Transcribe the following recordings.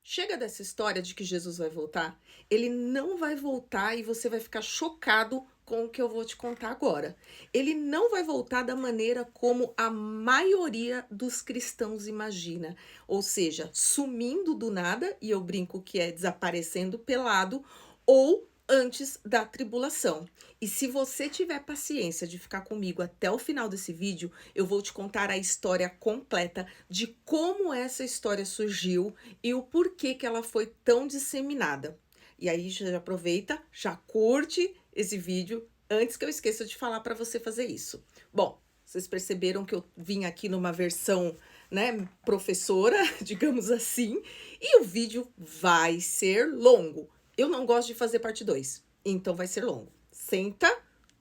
Chega dessa história de que Jesus vai voltar. Ele não vai voltar e você vai ficar chocado com o que eu vou te contar agora. Ele não vai voltar da maneira como a maioria dos cristãos imagina, ou seja, sumindo do nada, e eu brinco que é desaparecendo pelado, ou antes da tribulação. E se você tiver paciência de ficar comigo até o final desse vídeo, eu vou te contar a história completa de como essa história surgiu e o porquê que ela foi tão disseminada. E aí já aproveita, já curte esse vídeo antes que eu esqueça de falar para você fazer isso. Bom, vocês perceberam que eu vim aqui numa versão, né, professora, digamos assim, e o vídeo vai ser longo. Eu não gosto de fazer parte 2, então vai ser longo. Senta,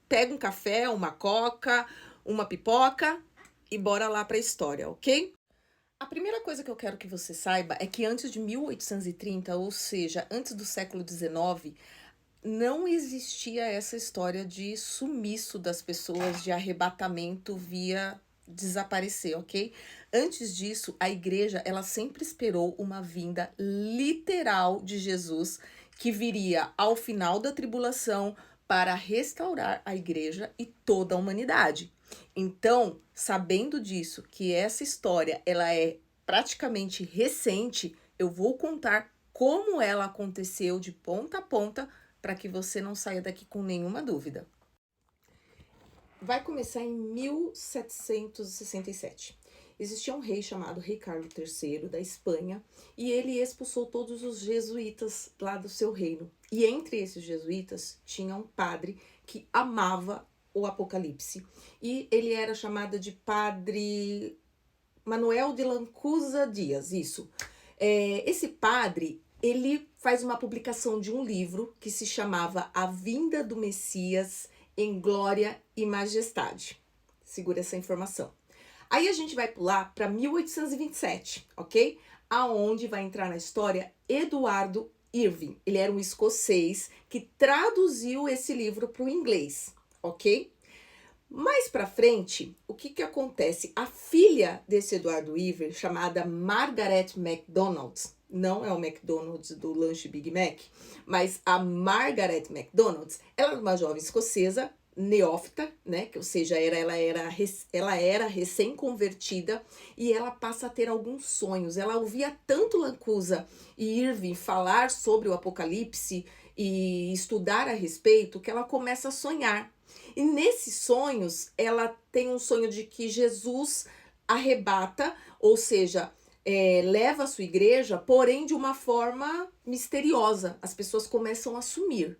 pega um café, uma coca, uma pipoca e bora lá para a história, ok? A primeira coisa que eu quero que você saiba é que antes de 1830, ou seja, antes do século XIX, não existia essa história de sumiço das pessoas, de arrebatamento via desaparecer, ok? Antes disso, a igreja ela sempre esperou uma vinda literal de Jesus que viria ao final da tribulação para restaurar a igreja e toda a humanidade. Então, sabendo disso, que essa história ela é praticamente recente, eu vou contar como ela aconteceu de ponta a ponta para que você não saia daqui com nenhuma dúvida. Vai começar em 1767. Existia um rei chamado Rei Carlos III da Espanha e ele expulsou todos os jesuítas lá do seu reino. E entre esses jesuítas tinha um padre que amava o Apocalipse e ele era chamado de Padre Manuel de Lancusa Dias, isso. Esse padre, ele faz uma publicação de um livro que se chamava A Vinda do Messias em Glória e Majestade. Segura essa informação. Aí a gente vai pular para 1827, ok? Aonde vai entrar na história Eduardo Irving. Ele era um escocês que traduziu esse livro para o inglês, ok? Mais para frente, o que acontece? A filha desse Eduardo Weaver, chamada Margaret MacDonald, não é o McDonald's do lanche Big Mac, mas a Margaret MacDonald, ela era uma jovem escocesa, neófita, né? Ou seja, ela era recém-convertida e ela passa a ter alguns sonhos. Ela ouvia tanto Lancusa e Irving falar sobre o Apocalipse e estudar a respeito que ela começa a sonhar. E nesses sonhos, ela tem um sonho de que Jesus arrebata, ou seja, leva a sua igreja, porém de uma forma misteriosa. As pessoas começam a sumir.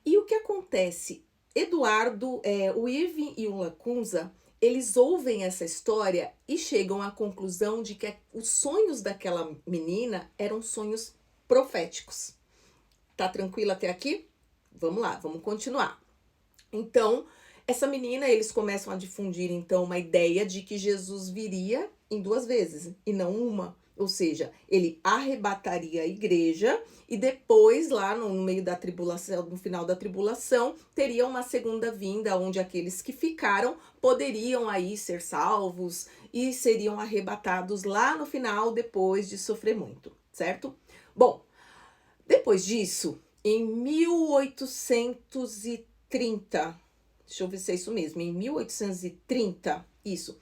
E o que acontece? Eduardo, o Irving e o Lacunza, eles ouvem essa história e chegam à conclusão de que os sonhos daquela menina eram sonhos proféticos. Tá tranquilo até aqui? Vamos lá, vamos continuar. Então, essa menina, eles começam a difundir, então, uma ideia de que Jesus viria em 2 vezes, e não uma. Ou seja, ele arrebataria a igreja e depois, lá no meio da tribulação, no final da tribulação, teria uma segunda vinda, onde aqueles que ficaram poderiam aí ser salvos e seriam arrebatados lá no final, depois de sofrer muito, certo? Bom, depois disso, em 1830, deixa eu ver se é isso mesmo, em 1830, isso.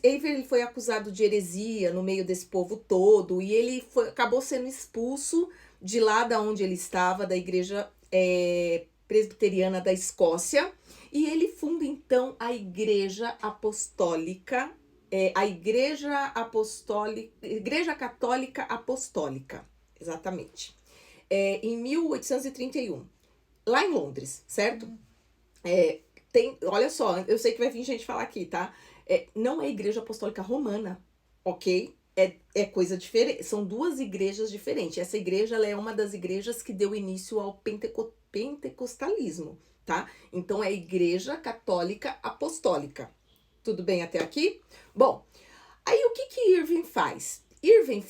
Avery foi acusado de heresia no meio desse povo todo e ele acabou sendo expulso de lá da onde ele estava, da igreja presbiteriana da Escócia, e ele funda então a Igreja Apostólica, Igreja Católica Apostólica, exatamente. Em 1831, lá em Londres, certo? Olha só, eu sei que vai vir gente falar aqui, tá? Não é Igreja Apostólica Romana, ok? É coisa diferente, são 2 igrejas diferentes. Essa igreja ela é uma das igrejas que deu início ao pentecostalismo, tá? Então é Igreja Católica Apostólica. Tudo bem até aqui? Bom, aí o que Irving faz? Irving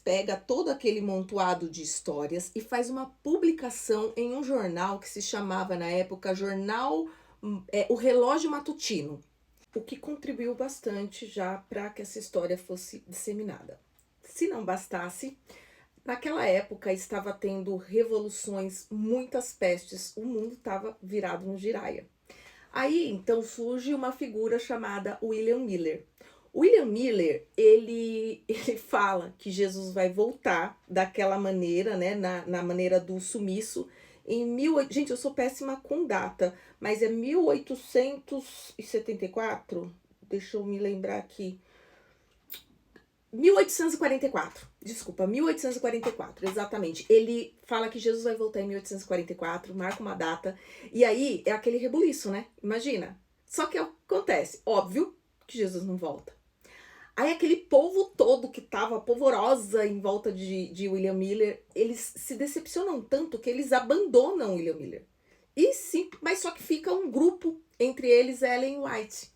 pega todo aquele montoado de histórias e faz uma publicação em um jornal que se chamava na época O Relógio Matutino, o que contribuiu bastante já para que essa história fosse disseminada, se não bastasse, naquela época estava tendo revoluções, muitas pestes, o mundo estava virado no giraia. Aí, então, surge uma figura chamada William Miller. William Miller, ele fala que Jesus vai voltar daquela maneira, né, na maneira do sumiço, gente, eu sou péssima com data, mas é 1874? Deixa eu me lembrar aqui. 1844, desculpa, 1844, exatamente. Ele fala que Jesus vai voltar em 1844, marca uma data, e aí é aquele rebuliço, né? Imagina. Só que acontece, óbvio que Jesus não volta. Aí aquele povo todo que tava polvorosa em volta de William Miller, eles se decepcionam tanto que eles abandonam William Miller. E sim, mas só que fica um grupo, entre eles Ellen White.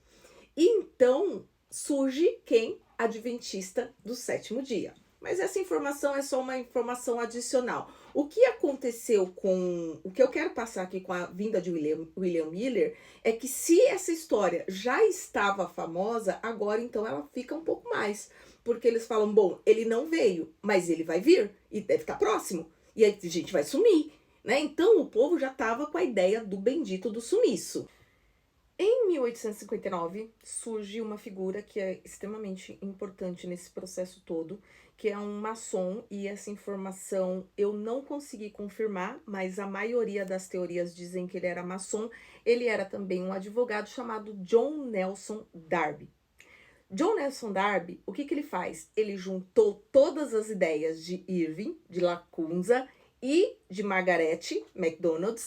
E então surge quem? Adventista do sétimo dia. Mas essa informação é só uma informação adicional. O que aconteceu com... O que eu quero passar aqui com a vinda de William Miller é que se essa história já estava famosa, agora então ela fica um pouco mais. Porque eles falam, bom, ele não veio, mas ele vai vir e deve estar próximo. E aí a gente vai sumir, né? Então o povo já estava com a ideia do bendito do sumiço. Em 1859, surge uma figura que é extremamente importante nesse processo todo, que é um maçom, e essa informação eu não consegui confirmar, mas a maioria das teorias dizem que ele era maçom. Ele era também um advogado chamado John Nelson Darby. John Nelson Darby, o que ele faz? Ele juntou todas as ideias de Irving, de Lacunza e de Margaret MacDonald,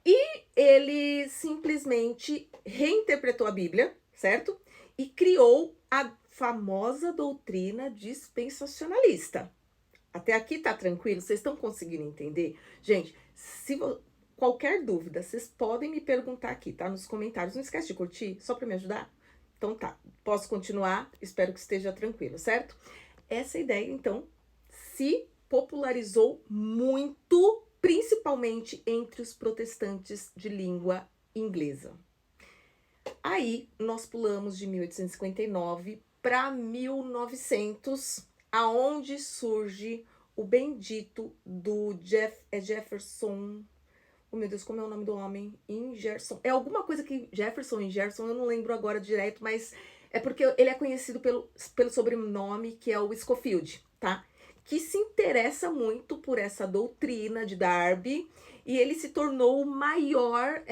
e ele simplesmente reinterpretou a Bíblia, certo? E criou a famosa doutrina dispensacionalista. Até aqui tá tranquilo? Vocês estão conseguindo entender? Gente, se qualquer dúvida, vocês podem me perguntar aqui, tá? Nos comentários. Não esquece de curtir, só para me ajudar? Então tá, posso continuar? Espero que esteja tranquilo, certo? Essa ideia, então, se popularizou muito, principalmente entre os protestantes de língua inglesa. Aí, nós pulamos de 1859 para 1900, aonde surge o bendito do Jefferson... Oh, meu Deus, como é o nome do homem? Ingerson. É alguma coisa que... Jefferson, Ingerson, eu não lembro agora direto, mas é porque ele é conhecido pelo sobrenome que é o Scofield, tá? Que se interessa muito por essa doutrina de Darby, e ele se tornou o maior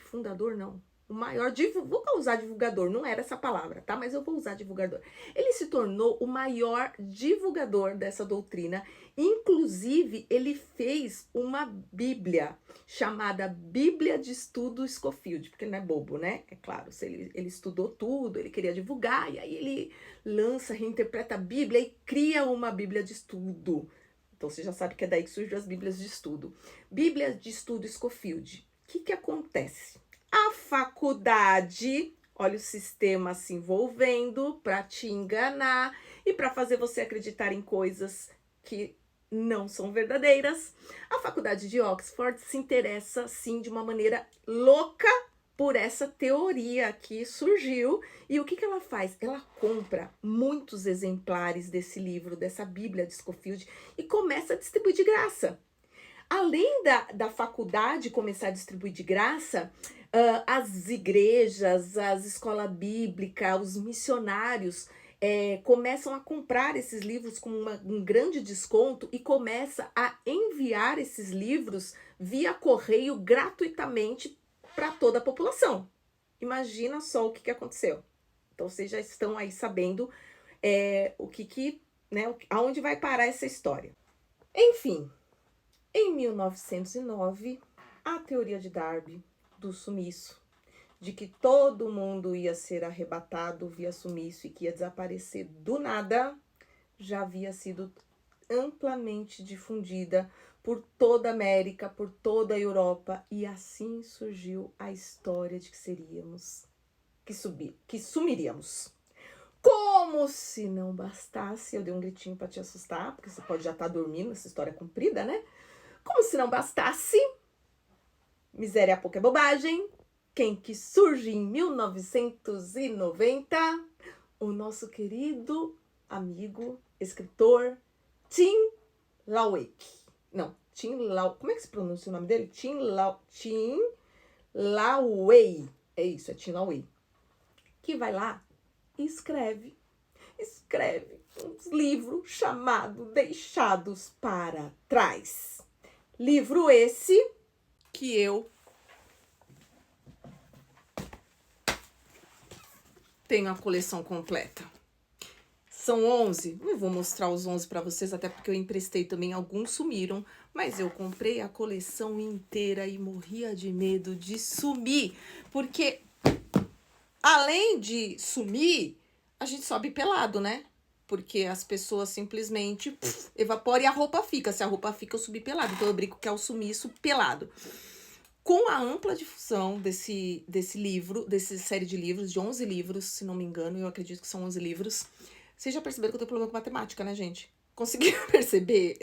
fundador, não. O maior, vou usar divulgador, não era essa palavra, tá? Mas eu vou usar divulgador. Ele se tornou o maior divulgador dessa doutrina. Inclusive, ele fez uma Bíblia chamada Bíblia de Estudo Scofield, porque ele não é bobo, né? É claro, ele estudou tudo, ele queria divulgar, e aí ele lança, reinterpreta a Bíblia e cria uma Bíblia de estudo. Então, você já sabe que é daí que surgem as Bíblias de estudo. Bíblia de Estudo Scofield. O que acontece? A faculdade, olha o sistema se envolvendo para te enganar e para fazer você acreditar em coisas que não são verdadeiras. A faculdade de Oxford se interessa, sim, de uma maneira louca por essa teoria que surgiu. E o que ela faz? Ela compra muitos exemplares desse livro, dessa Bíblia de Scofield, e começa a distribuir de graça. Além da faculdade começar a distribuir de graça, as igrejas, as escolas bíblicas, os missionários começam a comprar esses livros com um grande desconto e começa a enviar esses livros via correio gratuitamente para toda a população. Imagina só o que aconteceu. Então, vocês já estão aí sabendo aonde vai parar essa história. Enfim, em 1909, a teoria de Darby do sumiço, de que todo mundo ia ser arrebatado via sumiço e que ia desaparecer do nada, já havia sido amplamente difundida por toda a América, por toda a Europa, e assim surgiu a história de que sumiríamos. Como se não bastasse, eu dei um gritinho para te assustar, porque você pode já estar dormindo, essa história é comprida, né? Como se não bastasse, miséria pouca é bobagem, quem que surge em 1990? o nosso querido amigo, escritor, Tim LaWay. Não, Tim LaWay. Como é que se pronuncia o nome dele? Tim LaWay. É isso, é Tim LaWay. Que vai lá e escreve um livro chamado Deixados para Trás. Livro esse que eu tenho a coleção completa. São 11, não vou mostrar os 11 para vocês, até porque eu emprestei também, alguns sumiram, mas eu comprei a coleção inteira e morria de medo de sumir, porque além de sumir, a gente sobe pelado, né? Porque as pessoas simplesmente evaporam e a roupa fica. Se a roupa fica, eu subi pelado. Então eu brinco que é o sumiço pelado. Com a ampla difusão desse livro, dessa série de livros, de 11 livros, se não me engano, eu acredito que são 11 livros. Vocês já perceberam que eu tenho problema com matemática, né, gente? Conseguiram perceber?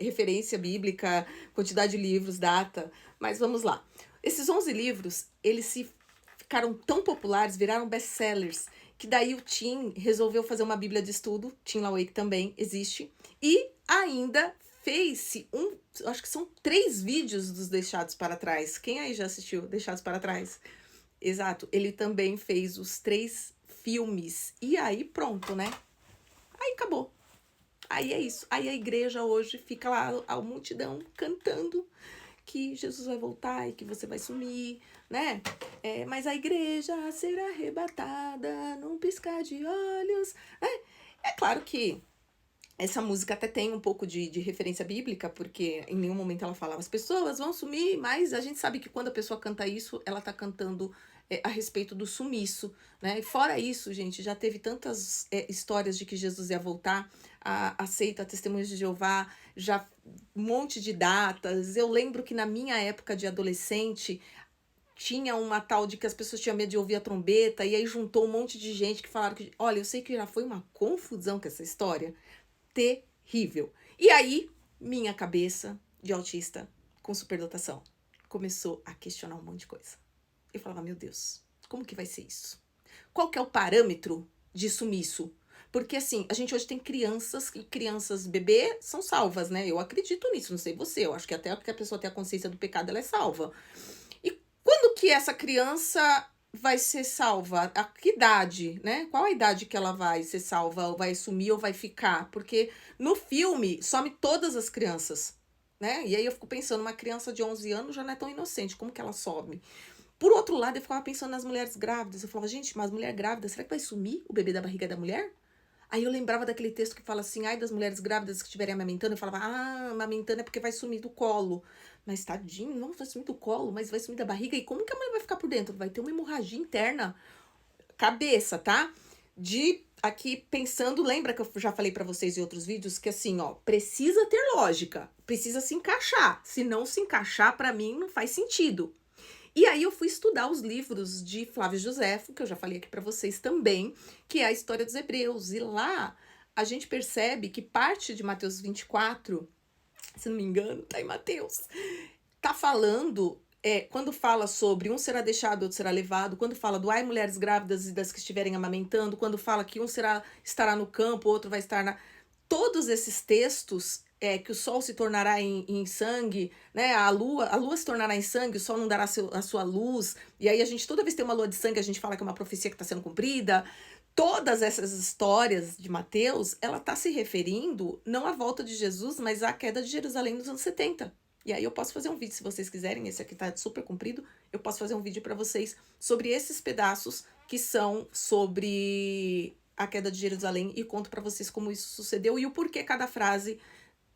Referência bíblica, quantidade de livros, data. Mas vamos lá. Esses 11 livros, eles ficaram tão populares, viraram best-sellers, que daí o Tim resolveu fazer uma bíblia de estudo, Tim LaWay também existe, e ainda fez acho que são 3 vídeos dos Deixados para Trás. Quem aí já assistiu Deixados para Trás? Exato, ele também fez os 3 filmes, e aí pronto, né? Aí acabou. Aí é isso. Aí a igreja hoje fica lá, a multidão cantando que Jesus vai voltar e que você vai sumir, né? Mas a igreja será arrebatada num piscar de olhos. É claro que essa música até tem um pouco de referência bíblica, porque em nenhum momento ela falava as pessoas vão sumir, mas a gente sabe que quando a pessoa canta isso, ela tá cantando a respeito do sumiço, né? E fora isso, gente, já teve tantas histórias de que Jesus ia voltar, a seita Testemunhas de Jeová, já um monte de datas. Eu lembro que na minha época de adolescente, tinha uma tal de que as pessoas tinham medo de ouvir a trombeta, e aí juntou um monte de gente que falaram que, olha, eu sei que já foi uma confusão com essa história, terrível. E aí, minha cabeça de autista com superdotação começou a questionar um monte de coisa. Eu falava, meu Deus, como que vai ser isso? Qual que é o parâmetro de sumiço? Porque assim, a gente hoje tem crianças, e crianças bebê são salvas, né? Eu acredito nisso, não sei você, eu acho que até porque a pessoa tem a consciência do pecado, ela é salva. E quando que essa criança vai ser salva? A que idade, né? Qual a idade que ela vai ser salva, ou vai sumir, ou vai ficar? Porque no filme some todas as crianças, né? E aí eu fico pensando, uma criança de 11 anos já não é tão inocente, como que ela some? Por outro lado, eu ficava pensando nas mulheres grávidas. Eu falava, gente, mas mulher grávida, será que vai sumir o bebê da barriga da mulher? Aí eu lembrava daquele texto que fala assim, ai das mulheres grávidas que estiverem amamentando. Eu falava, amamentando é porque vai sumir do colo. Mas tadinho, não vai sumir do colo, mas vai sumir da barriga. E como que a mulher vai ficar por dentro? Vai ter uma hemorragia interna. Cabeça, tá? Aqui pensando, lembra que eu já falei pra vocês em outros vídeos que assim, ó, precisa ter lógica, precisa se encaixar. Se não se encaixar, pra mim não faz sentido. E aí eu fui estudar os livros de Flávio Josefo, que eu já falei aqui para vocês também, que é a história dos hebreus. E lá a gente percebe que parte de Mateus 24, se não me engano, tá em Mateus, tá falando, quando fala sobre um será deixado, outro será levado, quando fala do ai mulheres grávidas e das que estiverem amamentando, quando fala que um estará no campo, outro vai estar na... Todos esses textos, que o sol se tornará em sangue, né? A lua se tornará em sangue, o sol não dará a sua luz. E aí a gente, toda vez que tem uma lua de sangue, a gente fala que é uma profecia que está sendo cumprida. Todas essas histórias de Mateus, ela está se referindo não à volta de Jesus, mas à queda de Jerusalém nos anos 70. E aí eu posso fazer um vídeo, se vocês quiserem, esse aqui tá super comprido, eu posso fazer um vídeo para vocês sobre esses pedaços que são sobre a queda de Jerusalém e conto para vocês como isso sucedeu e o porquê cada frase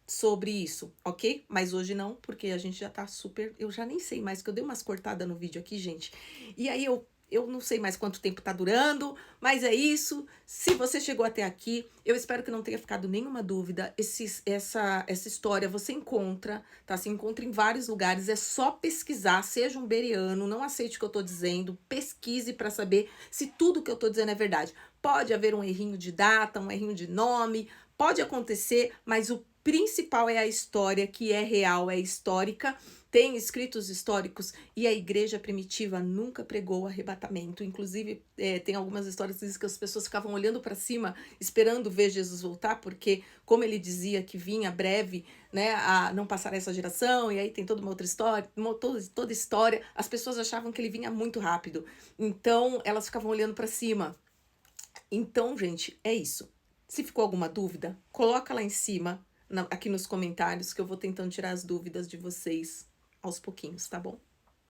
sobre isso, ok? Mas hoje não, porque a gente já tá super... Eu já nem sei mais, que eu dei umas cortadas no vídeo aqui, gente. E aí eu não sei mais quanto tempo tá durando, mas é isso. Se você chegou até aqui, eu espero que não tenha ficado nenhuma dúvida. Essa história você encontra, tá? Se encontra em vários lugares, é só pesquisar, seja um bereano, não aceite o que eu tô dizendo, pesquise para saber se tudo que eu tô dizendo é verdade. Pode haver um errinho de data, um errinho de nome, pode acontecer, mas o principal é a história, que é real, é histórica, tem escritos históricos, e a igreja primitiva nunca pregou o arrebatamento. Inclusive, tem algumas histórias que dizem que as pessoas ficavam olhando para cima, esperando ver Jesus voltar, porque, como ele dizia que vinha breve, né, a não passar essa geração, e aí tem toda uma outra história, toda história, as pessoas achavam que ele vinha muito rápido. Então, elas ficavam olhando para cima. Então, gente, é isso. Se ficou alguma dúvida, coloca lá em cima, aqui nos comentários, que eu vou tentando tirar as dúvidas de vocês aos pouquinhos, tá bom?